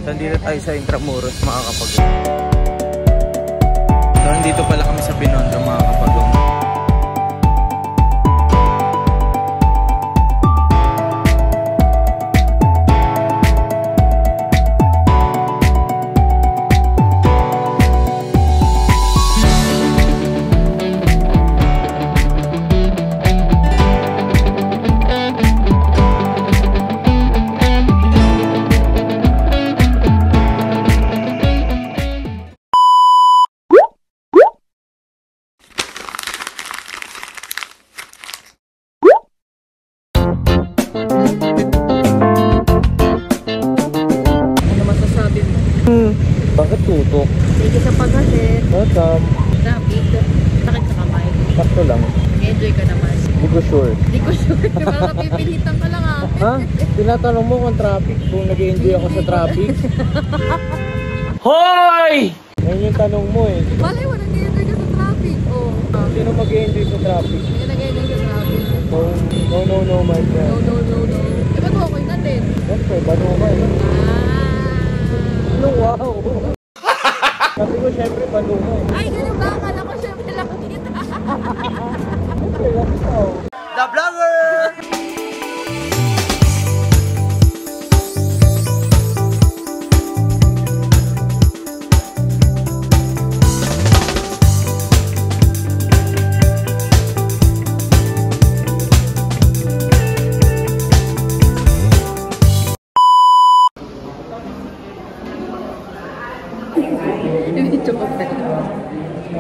Nandito tayo sa Intramuros, mga kapagong. So, nandito pala kami sa Binondo, mga kapagong. Bakit tutok? Sige sa paghalit. Welcome. Traffic. Sakit sa kamay. Sakto lang. Enjoy ka naman. Hindi ko sure. Hindi ko sure. Baka pipilitan ka lang ah. Ha? Tinatanong mo kung traffic, kung nag-enjoy ako sa traffic. Hoy! Yan yung tanong mo eh. Balay mo, nag-enjoy ka sa traffic. Oh. Sino mag-enjoy sa traffic? Hindi nag-enjoy sa traffic. No, my friend. No. Eh, ba't okay natin? Siyempre, banukan. No, wow! Sabi ko, syempre, banukan. Ay, ganyan ba? Akala ko syempre lang kita. Syempre, lang ikaw. The Vlogger!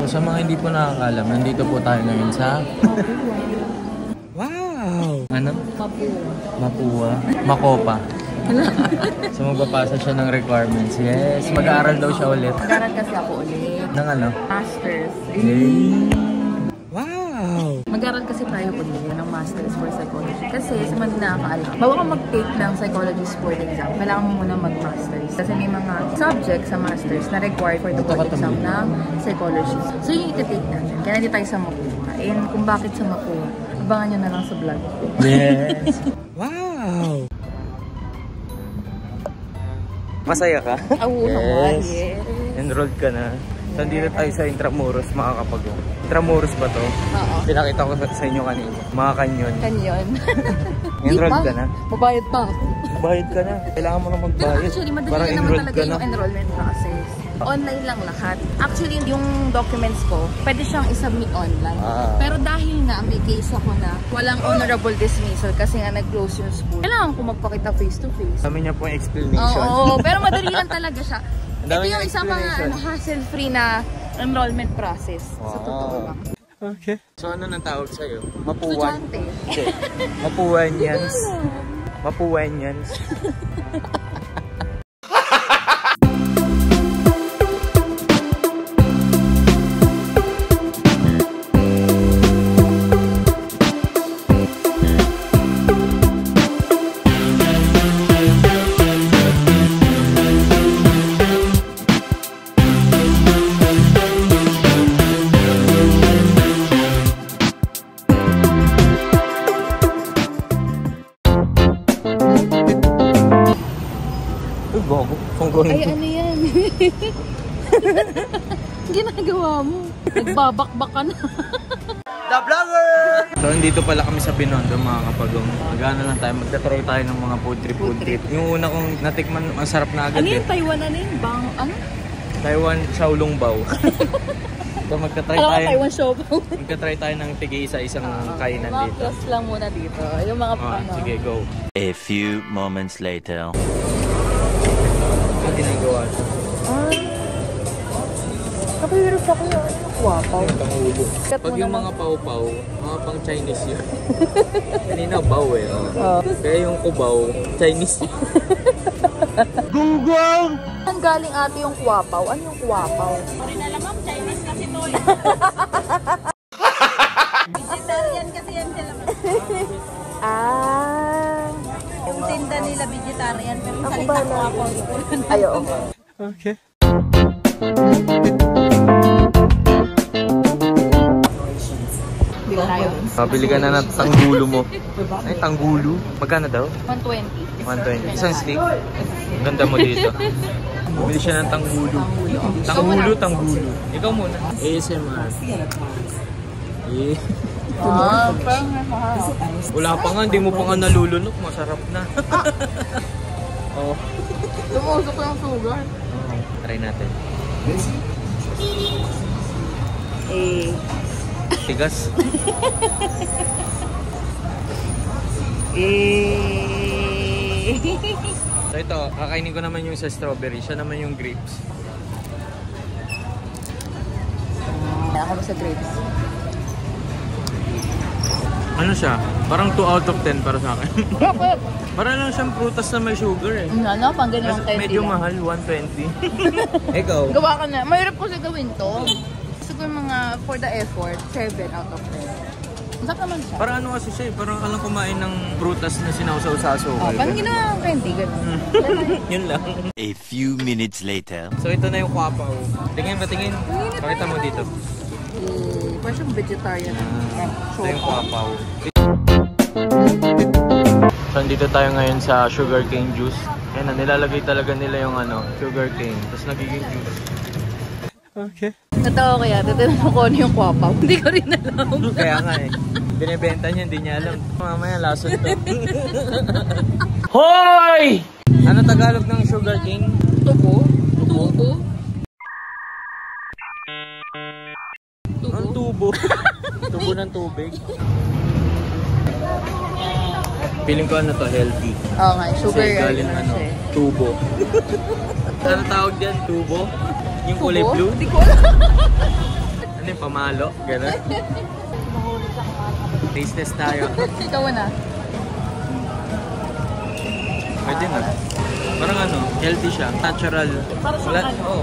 Sa mga hindi po nakakalam, nandito po tayo ngayon sa... Wow! Ano? Mapua. Makopa. So magbabasa siya ng requirements. Yes, mag-aaral daw siya ulit. Mag-aaral kasi ako ulit. Ng ano? Masters. Wow! Mag-aaral kasi tayo ulit ng Masters for Psychology. Kasi sa mga nakakaalam, bago ka mag-take ng Psychologist Board exam, kailangan mo muna mag-Masters. Kasi may mga subjects sa Masters na required for the board exam ng Psychology. So yung iti-take natin. Kaya hindi tayo sa Mapua. And kung bakit sa Mapua, abangan nyo na lang sa vlog ko. Yes! Wow! Masaya ka? Yes. Enrolled ka na. So, nandito tayo sa Intramuros, mga kapagong. Intramuros ba to? Oo. Pinakita ko sa inyo kanina. Mga kanyon. Kanyon. Enrolled ka na? Mabayad pa ako. Bayad ka na. Kailangan mo na magbayad. Pero actually, madali parang naman enrolled talaga ka na. yung enrollment process. Online lang lahat. Actually, yung documents ko, pwede siyang isubmit online. Pero dahil nga may case ako na walang honorable dismissal kasi nga nag-close yung school, kailangan ko magpakita face-to-face. Sabi niya po yung explanation. Oo, pero madali lang talaga siya. Ito yung isang explanation. mga hassle-free na enrollment process. Sa totoo lang. Okay. So ano nang tawag sa'yo? Mapuwan? Estudyante. Okay. Mapuwanyans. Mapuwanyans. Ay, ano yan? Ginagawa mo. Nagbabakbak ka na. The Vlogger! So, nandito pala kami sa Binondo, mga kapagong. Mag-ano lang tayo, magta-try tayo ng mga food trip. Yung una kong natikman, masarap na agad. Ano yun? Taiwan ano yun? Ano? Taiwan Xiaolongbao. So, magta-try tayo. Taiwan Xiaolongbao. Magta-try tayo ng isa-isang kainan mga dito. plus lang muna dito. Yung mga ano. Sige, go. A few moments later. Ano ginagawa siya? Kapahirap ako yung wapaw. Pangulo. Pag yung mga pau-pau, mga pang Chinese yun. Kanina baw eh. Kaya yung kubaw, Chinese. Gunggong! Saan galing ate yung kuwapaw? Ano yung kuwapaw? Sorry na lang ma'am, Chinese kasi to eh. Vegetarian kasi yan sila ma'am. Yung tinda nila vegetarian, pero yung salita ko ako. Ayo. Okay. bibili tayo. Pabili ka na ng tanggulo mo. Ay, tanggulo? Magkano daw? 120. 120. Isang stick. Ganda mo dito. Bumili siya ng tanggulo. Tanggulo. Ikaw muna. ASMR. Eh. Wala pa nga, hindi mo pa nga nalulunok. Masarap na. Oh. Lumusok ko yung sugar. Try natin. Tigas. So ito, kakainin ko naman yung sa strawberry. Siya naman yung grapes. Ako sa grapes. Ano siya? Parang 2 out of 10 para sa akin. Bakit? Parang lang siyang prutas na may sugar eh. Ano, pang ganyan Mas medyo mahal, 120. Ikaw? Gawa ka na. Mahirap ko siya gawin to. Siguro mga for the effort, 7 out of 10. Masarap naman siya. Parang ano kasi siya eh, parang alang kumain ng prutas na sinausaw sa asukal. Parang ginawa ng candy, gano'n. Yun lang. A few minutes later. So ito na yung kwapaw. Tingin ba tingin? Pakita mo dito. Parang siyang vegetarian. Ito yung kwapaw. So dito tayo ngayon sa sugarcane juice. Ayan na, nilalagay talaga nila yung sugarcane. Tapos nagiging juice. Okay. Natawa kaya, tatanong ko ano yung kwapaw. Hindi ko rin alam. Kaya nga eh. Binibenta niya, hindi niya alam. Mamaya lason to. Hoy! Ano Tagalog ng sugarcane? Tubo? Tubo? Ang tubo. Tubo ng tubig. Feeling ko healthy. Oo nga, sugar. Kasi galing siya eh. tubo. Ano tawag dyan? Tubo? Yung kulay Tubo? blue? Hindi ko alam. Ano yung pamalo? Gano'n? Taste test tayo. Ikaw na. Pwede na. Parang healthy siya. Natural.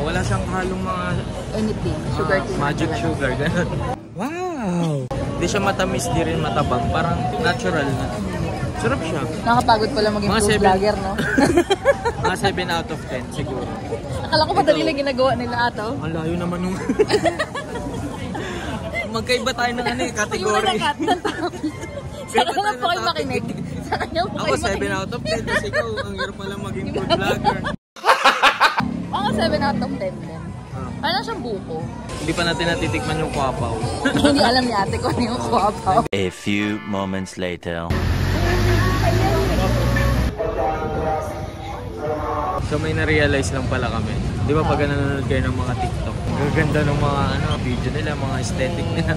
Wala siyang halong mga Anything. Sugar cane. magic sugar. Gano'n. Wow! Hindi siya matamis, di rin matabang. Parang natural na. Sarap siya. Nakapagod pala maging Mga food 7. vlogger, no? Mga 7 out of 10 siguro. Akala ko madali lang ginagawa nila ato. Ang layo naman nung... Magkaiba tayo ng category. Iwan na cut ng topic. Saka na po kayo makinig. Saka na po Ako kayo 7 makinig. out of 10 kasi ikaw, ang hirap pala maging food vlogger. Ako 7 out of 10 din. Parang siyang buko. Hindi pa natin natitikman yung kwapaw. Hindi alam ni ate ko ano yung kwapaw. A few moments later. So may na-realize lang pala kami. Di ba pag nanonood kayo ng mga TikTok, gaganda ng mga video nila, mga aesthetic nila.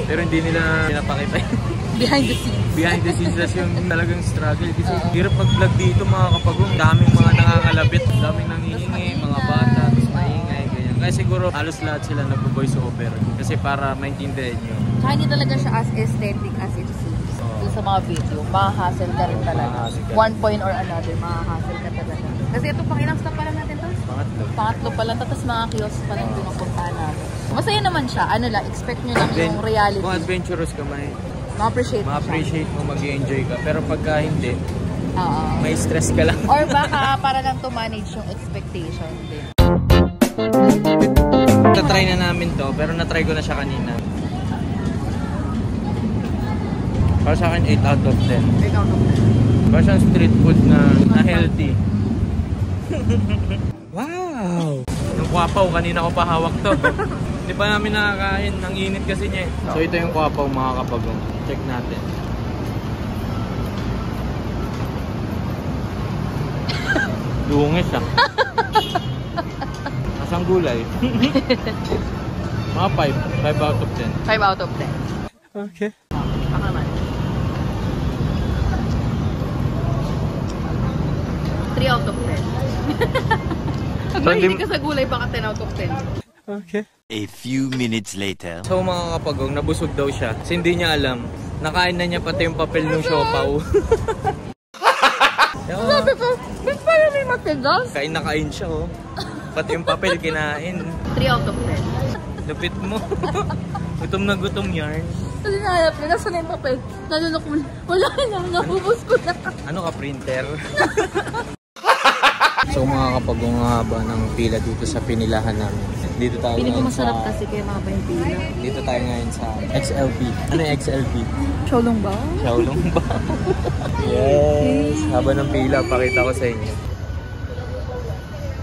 Pero hindi nila pinapakita yung Behind the scenes. behind the scenes as yung talagang struggle. Kasi hirap mag-vlog dito mga kapagong. Daming mga nangangalabit, daming nangihingi, mga bata, tapos maingay, ganyan. Kaya siguro halos lahat sila nag-voice over. Kasi para maintindihan nyo. Saka hindi talaga siya as aesthetic as it seems. Doon sa mga video, mahahassle ka rin talaga. Mahahassle ka. One point or another, mahahassle ka talaga. Kasi ito, pang ilang stop pa lang natin to? Pangatlo. Pangatlo pa lang, tapos mga kiosk pa lang doon ang puntahan natin. Masaya naman siya, ano lang, expect nyo lang yung reality. Kung adventurous ka, Ma-appreciate mo siya. ma-appreciate mo, mag-enjoy ka. Pero pagka hindi, Oo. may stress ka lang. Or baka para lang to manage yung expectation din. Na-try na namin to, pero na-try ko na siya kanina. Para sa akin, 8 out of 10. Break out of that. Para siyang street food na healthy. Wow! Yung kwapaw, kanina ko pa hawak to. Hindi pa namin nakakain. Ang init kasi niya eh. So ito yung kwapaw mga kapagong. Check natin. Dungis ah. Asang gulay. Mga 5. 5 out of 10. 5 out of 10. Okay. Baka naman. 3 out of 10. Pag mahilig ka sa gulay, baka 10 out of 10. Okay. A few minutes later. So mga kapagong, nabusog daw siya. Kasi hindi niya alam. Nakain na niya pati yung papel ng siopaw. Sabi ko, ba't pala may matigas? Kain na kain siya oh. Pati yung papel kinain. 3 out of 10. Lupit mo. Gutom na gutom yarn. Kasi nahanap nila sa yung papel. Nalunok mo, wala na, nabubos ko na. Ano ka, printer? So makakapagong haba ng pila dito sa pinilahan namin. Dito tayo Pili ko ngayon masarap sa... kasi kaya mga pila. Dito tayo ngayon sa XLB. Ano yung XLB? Xiaolong ba? Xiaolong ba? Yes! Haba ng pila, pakita ko sa inyo.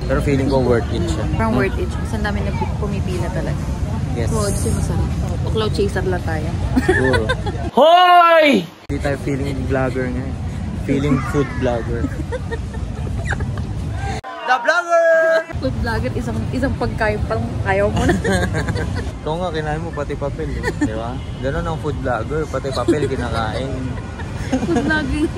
Pero feeling ko worth it siya. Parang worth it. Kasi ang dami pumipila talaga. Yes. Oo, kasi masarap. O cloud chaser lang tayo. Siguro. Hoy! Hindi tayo feeling vlogger ngayon. Feeling food vlogger. The vlogger! Food vlogger, isang pagkain parang ayaw mo na. Ikaw nga, kinain mo pati papel. Di ba? Ganun ang food vlogger. Pati papel kinakain. Food vlogging.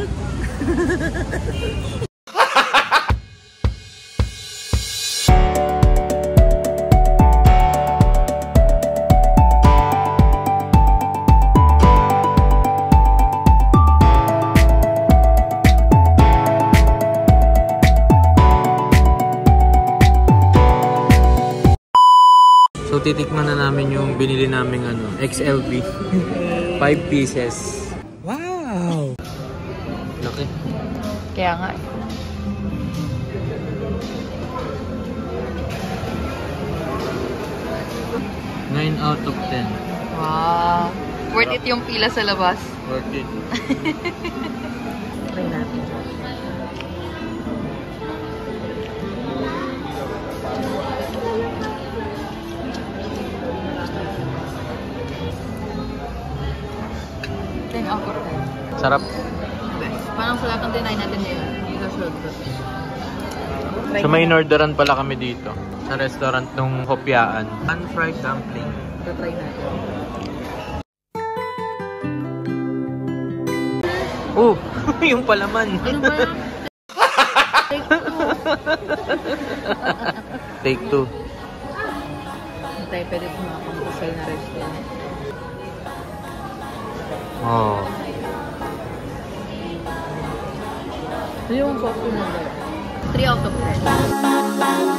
So titikman na namin yung binili naming XLB. 5 pieces. Wow! Laki. Kaya nga. 9 out of 10. Wow. Worth it yung pila sa labas. Worth it. Try natin. Out of 10. Sarap. Parang sa lahat ng deny natin ngayon. Hindi sure. So may inorderan pala kami dito. Sa restaurant nung Hopyaan. Unfried dumpling. Try natin. Oh! Yung palaman. Ano ba? Take 2. Take 2. Hindi tayo pwede kumakampasay na restaurant. Oh. Ito yung sauce ko na 3 out of 10.